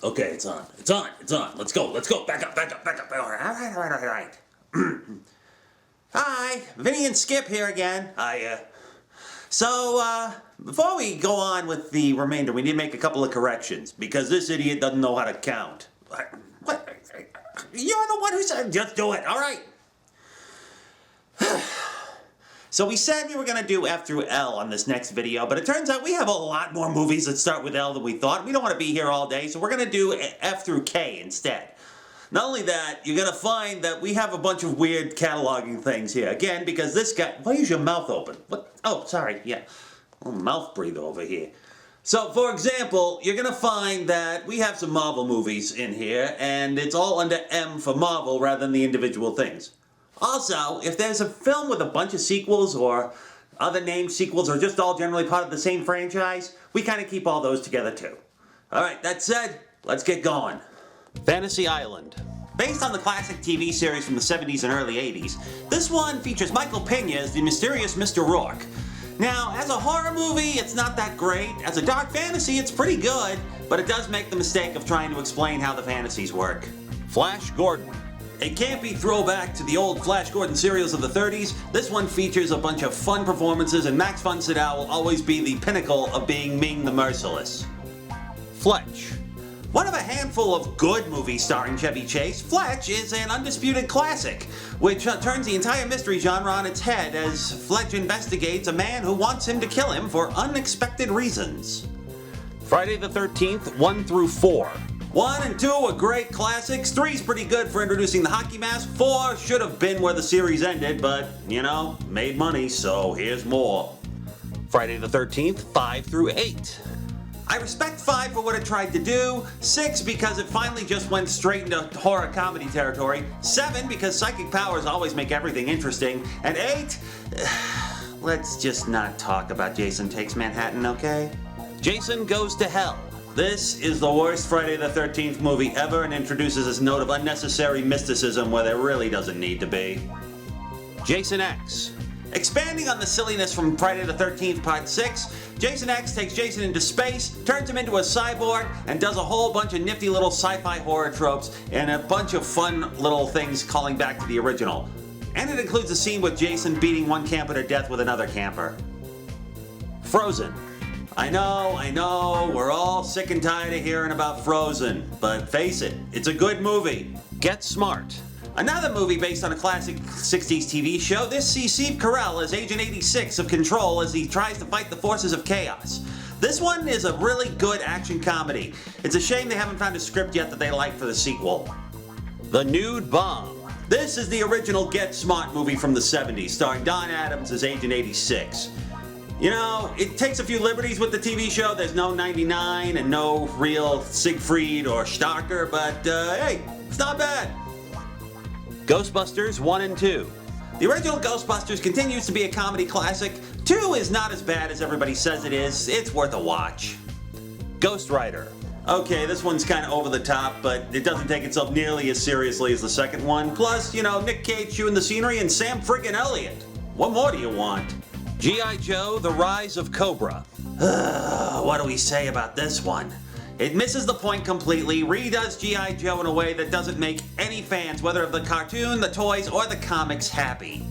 Okay, it's on. It's on. It's on. Let's go. Let's go. Back up. Back up. Back up. All right. Hi, Vinnie and Skip here again. Hiya. So, before we go on with the remainder, we need to make a couple of corrections because this idiot doesn't know how to count. What? You're the one who said just do it. All right. So we said we were going to do F through L on this next video, but it turns out we have a lot more movies that start with L than we thought. We don't want to be here all day, so we're going to do F through K instead. Not only that, you're going to find that we have a bunch of weird cataloging things here. Again, because this guy... Why is your mouth open? What? Oh, sorry, yeah. Oh, mouth breather over here. So, for example, you're going to find that we have some Marvel movies in here, and it's all under M for Marvel rather than the individual things. Also, if there's a film with a bunch of sequels or other named sequels or just all generally part of the same franchise, we kind of keep all those together too. Alright, that said, let's get going. Fantasy Island. Based on the classic TV series from the 70s and early 80s, this one features Michael Pena as the mysterious Mr. Rourke. Now, as a horror movie, it's not that great. As a dark fantasy, it's pretty good, but it does make the mistake of trying to explain how the fantasies work. Flash Gordon. A campy throwback to the old Flash Gordon serials of the 30s, this one features a bunch of fun performances, and Max von Sydow will always be the pinnacle of being Ming the Merciless. Fletch. One of a handful of good movies starring Chevy Chase, Fletch is an undisputed classic, which turns the entire mystery genre on its head as Fletch investigates a man who wants him to kill him for unexpected reasons. Friday the 13th, 1 through 4. 1 and 2 are great classics, 3's pretty good for introducing the hockey mask, 4 should have been where the series ended, but, you know, made money, so here's more. Friday the 13th, 5 through 8. I respect 5 for what it tried to do, 6 because it finally just went straight into horror comedy territory, 7 because psychic powers always make everything interesting, and 8, let's just not talk about Jason Takes Manhattan, okay? Jason Goes to Hell. This is the worst Friday the 13th movie ever and introduces this note of unnecessary mysticism where there really doesn't need to be. Jason X. Expanding on the silliness from Friday the 13th Part 6, Jason X takes Jason into space, turns him into a cyborg, and does a whole bunch of nifty little sci-fi horror tropes and a bunch of fun little things calling back to the original. And it includes a scene with Jason beating one camper to death with another camper. Frozen. I know, we're all sick and tired of hearing about Frozen, but face it, it's a good movie. Get Smart. Another movie based on a classic 60s TV show, this sees Steve Carell as Agent 86 of Control as he tries to fight the forces of chaos. This one is a really good action comedy. It's a shame they haven't found a script yet that they like for the sequel. The Nude Bomb. This is the original Get Smart movie from the 70s, starring Don Adams as Agent 86. You know, it takes a few liberties with the TV show. There's no 99 and no real Siegfried or Starker, but hey, it's not bad. Ghostbusters 1 and 2. The original Ghostbusters continues to be a comedy classic. 2 is not as bad as everybody says it is. It's worth a watch. Ghost Rider. Okay, this one's kind of over the top, but it doesn't take itself nearly as seriously as the second one. Plus, you know, Nick Cage chewing the scenery and Sam friggin' Elliott. What more do you want? G.I. Joe, The Rise of Cobra. What do we say about this one? It misses the point completely, redoes G.I. Joe in a way that doesn't make any fans, whether of the cartoon, the toys, or the comics, happy.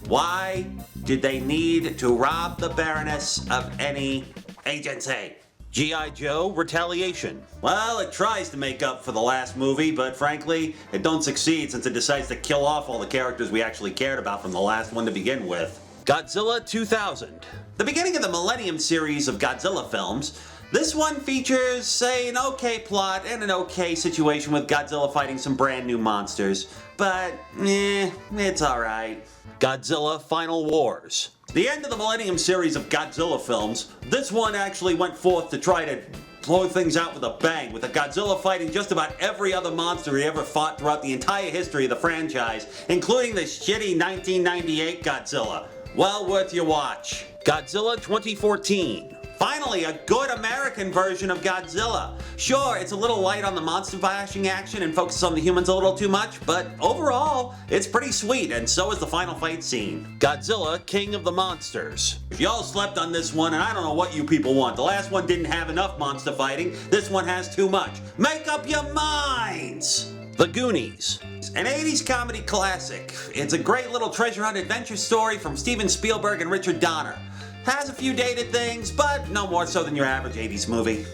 Why did they need to rob the Baroness of any agency? G.I. Joe, Retaliation. Well, it tries to make up for the last movie, but frankly, it don't succeed since it decides to kill off all the characters we actually cared about from the last one to begin with. Godzilla 2000. The beginning of the Millennium series of Godzilla films, this one features, say, an okay plot and an okay situation with Godzilla fighting some brand new monsters, but it's alright. Godzilla Final Wars. The end of the Millennium series of Godzilla films, this one actually went forth to try to blow things out with a bang, with a Godzilla fighting just about every other monster he ever fought throughout the entire history of the franchise, including the shitty 1998 Godzilla. Well worth your watch. Godzilla 2014. Finally, a good American version of Godzilla. Sure, it's a little light on the monster bashing action and focuses on the humans a little too much, but overall, it's pretty sweet, and so is the final fight scene. Godzilla, King of the Monsters. Y'all slept on this one, and I don't know what you people want. The last one didn't have enough monster fighting. This one has too much. Make up your minds! The Goonies. An 80s comedy classic. It's a great little treasure hunt adventure story from Steven Spielberg and Richard Donner. Has a few dated things, but no more so than your average 80s movie.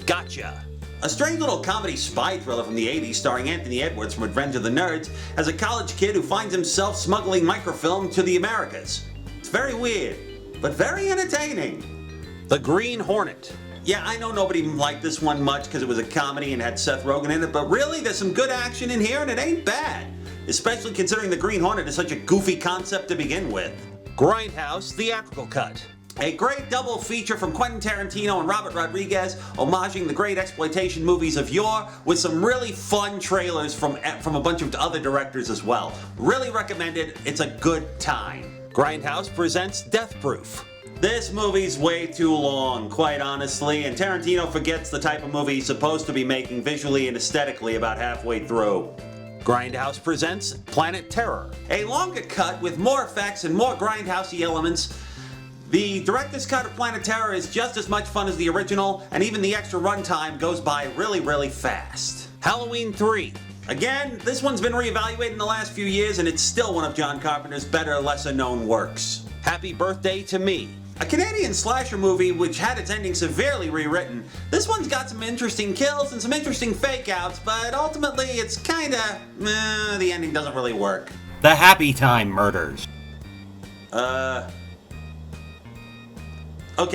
Gotcha. A strange little comedy spy thriller from the 80s starring Anthony Edwards from Revenge of the Nerds as a college kid who finds himself smuggling microfilm to the Americas. It's very weird, but very entertaining. The Green Hornet. Yeah, I know nobody liked this one much because it was a comedy and had Seth Rogen in it, but really, there's some good action in here and it ain't bad. Especially considering the Green Hornet is such a goofy concept to begin with. Grindhouse Theatrical Cut. A great double feature from Quentin Tarantino and Robert Rodriguez, homaging the great exploitation movies of yore with some really fun trailers from a bunch of other directors as well. Really recommended. It's a good time. Grindhouse presents Death Proof. This movie's way too long, quite honestly, and Tarantino forgets the type of movie he's supposed to be making visually and aesthetically about halfway through. Grindhouse presents Planet Terror. A longer cut with more effects and more grindhousey elements. The director's cut of Planet Terror is just as much fun as the original, and even the extra runtime goes by really, really fast. Halloween 3. Again, this one's been reevaluated in the last few years, and it's still one of John Carpenter's better, lesser-known works. Happy Birthday to Me. A Canadian slasher movie which had its ending severely rewritten. This one's got some interesting kills and some interesting fake-outs, but ultimately it's kinda, the ending doesn't really work. The Happy Time Murders. Okay,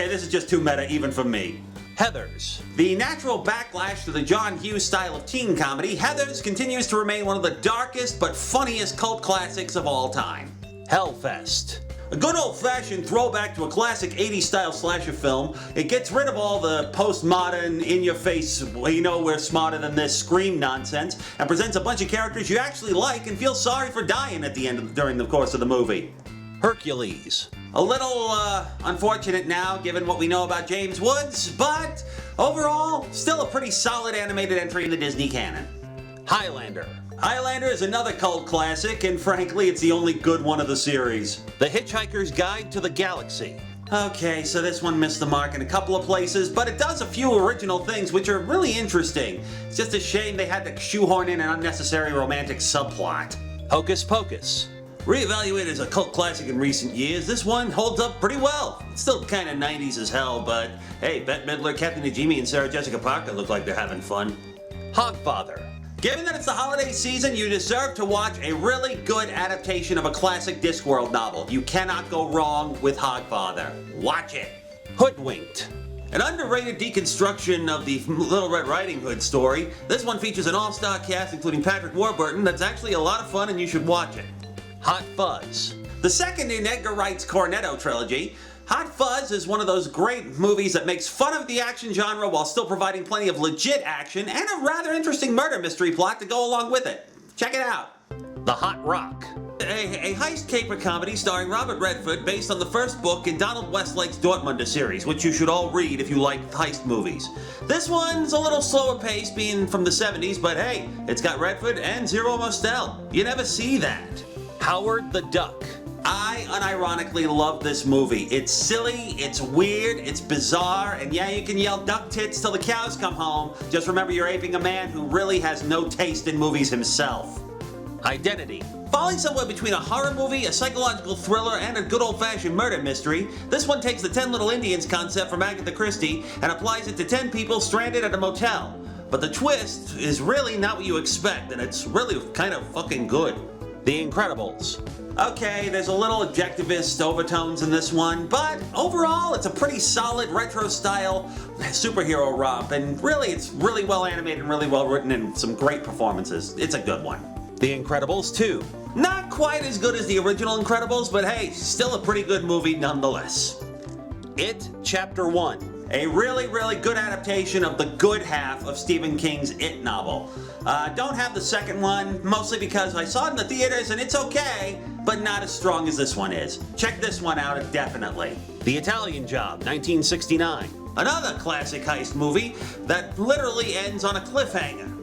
this is just too meta even for me. Heathers. The natural backlash to the John Hughes style of teen comedy, Heathers continues to remain one of the darkest but funniest cult classics of all time. Hellfest. A good old-fashioned throwback to a classic 80s style slasher film. It gets rid of all the postmodern, in-your-face, we're smarter than this scream nonsense, and presents a bunch of characters you actually like and feel sorry for dying at the end during the course of the movie. Hercules. A little unfortunate now given what we know about James Woods, but overall, still a pretty solid animated entry in the Disney canon. Highlander. Highlander is another cult classic, and frankly, it's the only good one of the series. The Hitchhiker's Guide to the Galaxy. Okay, so this one missed the mark in a couple of places, but it does a few original things which are really interesting. It's just a shame they had to shoehorn in an unnecessary romantic subplot. Hocus Pocus. Reevaluated as a cult classic in recent years, this one holds up pretty well. It's still kinda 90s as hell, but hey, Bette Midler, Kathy Najimy, and Sarah Jessica Parker look like they're having fun. Hogfather. Given that it's the holiday season, you deserve to watch a really good adaptation of a classic Discworld novel. You cannot go wrong with Hogfather. Watch it. Hoodwinked. An underrated deconstruction of the Little Red Riding Hood story, this one features an all-star cast including Patrick Warburton that's actually a lot of fun and you should watch it. Hot Fuzz. The second in Edgar Wright's Cornetto trilogy, Hot Fuzz is one of those great movies that makes fun of the action genre while still providing plenty of legit action and a rather interesting murder mystery plot to go along with it. Check it out. The Hot Rock. A heist caper comedy starring Robert Redford based on the first book in Donald Westlake's Dortmunder series, which you should all read if you like heist movies. This one's a little slower paced being from the 70s, but hey, it's got Redford and Zero Mostel. You never see that. Howard the Duck. I unironically love this movie. It's silly, it's weird, it's bizarre, and yeah, you can yell duck tits till the cows come home. Just remember you're aping a man who really has no taste in movies himself. Identity. Falling somewhere between a horror movie, a psychological thriller, and a good old-fashioned murder mystery, this one takes the 10 Little Indians concept from Agatha Christie and applies it to 10 people stranded at a motel. But the twist is really not what you expect, and it's really kind of fucking good. The Incredibles. Okay, there's a little objectivist overtones in this one, but overall it's a pretty solid retro-style superhero romp, and really it's really well animated and really well written and some great performances. It's a good one. The Incredibles 2. Not quite as good as the original Incredibles, but hey, still a pretty good movie nonetheless. It Chapter 1. A really, really good adaptation of the good half of Stephen King's It novel. Don't have the second one, mostly because I saw it in the theaters and it's okay, but not as strong as this one is. Check this one out, definitely. The Italian Job, 1969. Another classic heist movie that literally ends on a cliffhanger.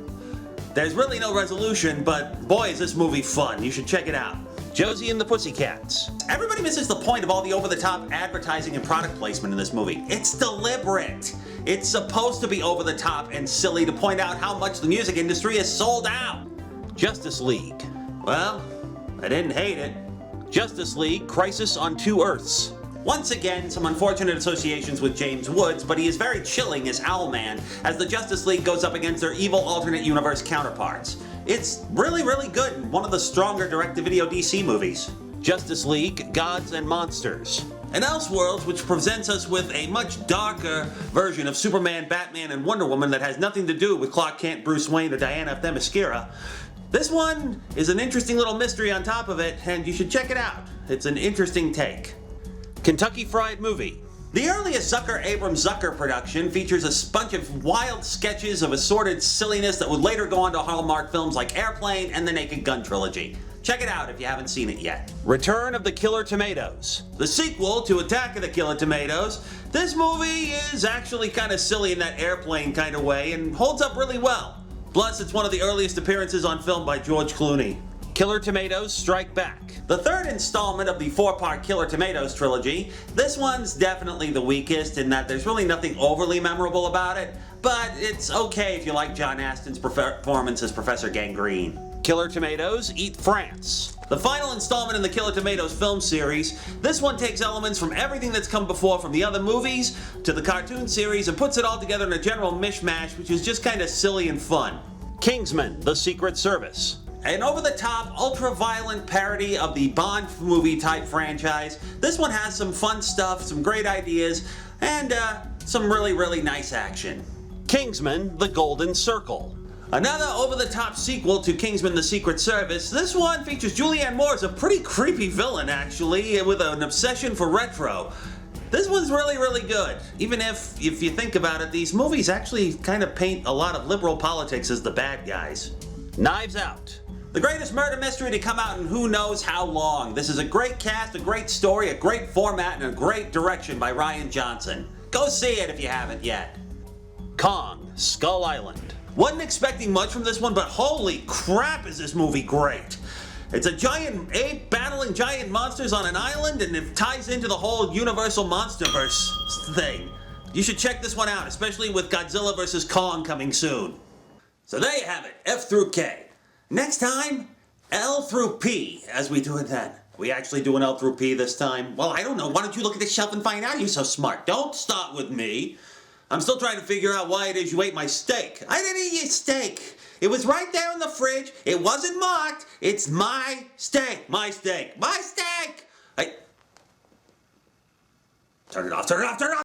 There's really no resolution, but boy is this movie fun. You should check it out. Josie and the Pussycats. Everybody misses the point of all the over-the-top advertising and product placement in this movie. It's deliberate. It's supposed to be over-the-top and silly to point out how much the music industry is sold out. Justice League. Well, I didn't hate it. Justice League, Crisis on Two Earths. Once again, some unfortunate associations with James Woods, but he is very chilling as Owlman as the Justice League goes up against their evil alternate universe counterparts. It's really, really good and one of the stronger direct-to-video DC movies. Justice League, Gods and Monsters. And Elseworlds, which presents us with a much darker version of Superman, Batman, and Wonder Woman that has nothing to do with Clark Kent, Bruce Wayne, or Diana of Themyscira. This one is an interesting little mystery on top of it, and you should check it out. It's an interesting take. Kentucky Fried Movie. The earliest Zucker-Abrams-Zucker production features a bunch of wild sketches of assorted silliness that would later go on to Hallmark films like Airplane and the Naked Gun trilogy. Check it out if you haven't seen it yet. Return of the Killer Tomatoes. The sequel to Attack of the Killer Tomatoes. This movie is actually kind of silly in that Airplane kind of way and holds up really well. Plus, it's one of the earliest appearances on film by George Clooney. Killer Tomatoes Strike Back. The third installment of the four-part Killer Tomatoes trilogy. This one's definitely the weakest in that there's really nothing overly memorable about it, but it's okay if you like John Astin's performance as Professor Gangrene. Killer Tomatoes Eat France. The final installment in the Killer Tomatoes film series. This one takes elements from everything that's come before from the other movies to the cartoon series and puts it all together in a general mishmash, which is just kind of silly and fun. Kingsman: The Secret Service. An over-the-top, ultra-violent parody of the Bond movie-type franchise. This one has some fun stuff, some great ideas, and some really, really nice action. Kingsman: The Golden Circle. Another over-the-top sequel to Kingsman: The Secret Service. This one features Julianne Moore as a pretty creepy villain, actually, with an obsession for retro. This one's really, really good. Even if you think about it, these movies actually kind of paint a lot of liberal politics as the bad guys. Knives Out. The greatest murder mystery to come out in who knows how long. This is a great cast, a great story, a great format, and a great direction by Rian Johnson. Go see it if you haven't yet. Kong: Skull Island. Wasn't expecting much from this one, but holy crap is this movie great. It's a giant ape battling giant monsters on an island, and it ties into the whole Universal Monsterverse thing. You should check this one out, especially with Godzilla vs. Kong coming soon. So there you have it, F through K. Next time, L through P, as we do it then. We actually do an L through P this time? Well, I don't know. Why don't you look at the shelf and find out? You're so smart. Don't start with me. I'm still trying to figure out why it is you ate my steak. I didn't eat your steak. It was right there in the fridge. It wasn't marked. It's my steak. My steak. My steak! Turn it off, turn it off, turn it off!